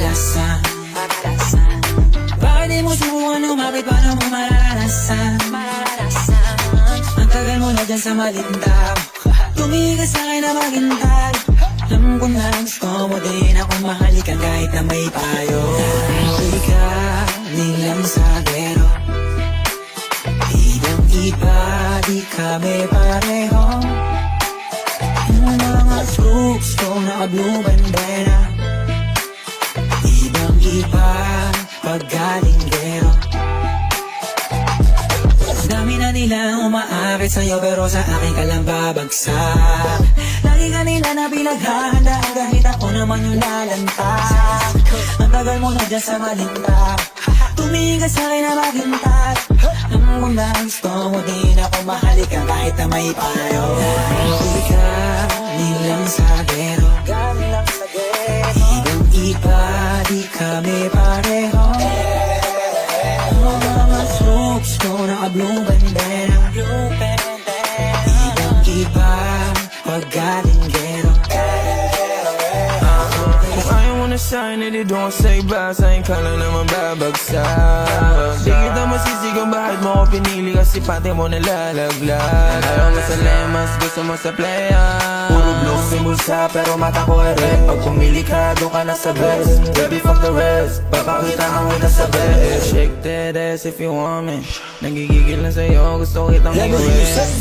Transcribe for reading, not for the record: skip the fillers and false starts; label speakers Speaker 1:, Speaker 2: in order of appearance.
Speaker 1: kadalasan. Bakit di mo subukan lumapit, paano mo mararanasan? Ang tagal mo na dyan sa malintang, tumigil sa'kin na maghintay. Alam ko na gusto mo din akong mahalikan kahit na may payo. Hindi ka nilang sagero, ibang-iba, di kami pareho. Yung mga troops ko naka-blue bandera, ibang-iba, paggalinggero. Dami na nilang umaakit sa'yo pero sa akin ka lang babagsak. Lagi ka nila na pinaghahandaan kahit ako naman yung lalantak. Ang tagal mo na dyan sa malintak, tumingin ka sa'kin na maghintay. Alam mo na gusto mo din ako mahalikan kahit na may payo. Hindi ka nilang sagero, ibang-iba, di kami pareho. Mga troops ko naka-blue bandera, ibang-iba, paggalinggero.
Speaker 2: Kung ayaw mo na sa'kin, edi doon sa iba, sa'kin ka lang naman babagsak. Di kita masisi kung bakit mo ko pinili, kasi pati mo nalalaglag. Ayaw mo sa lemas, gusto mo sa playa, puro blue sa bulsa, pero mata ko ay red. Pag pumili ka, doon ka na sa best, baby fuck the rest, papakita kang kita sa best. Shake that ass if you want me, nagigigil na sa'yo, gusto kitang i-wet.
Speaker 1: Let me use it.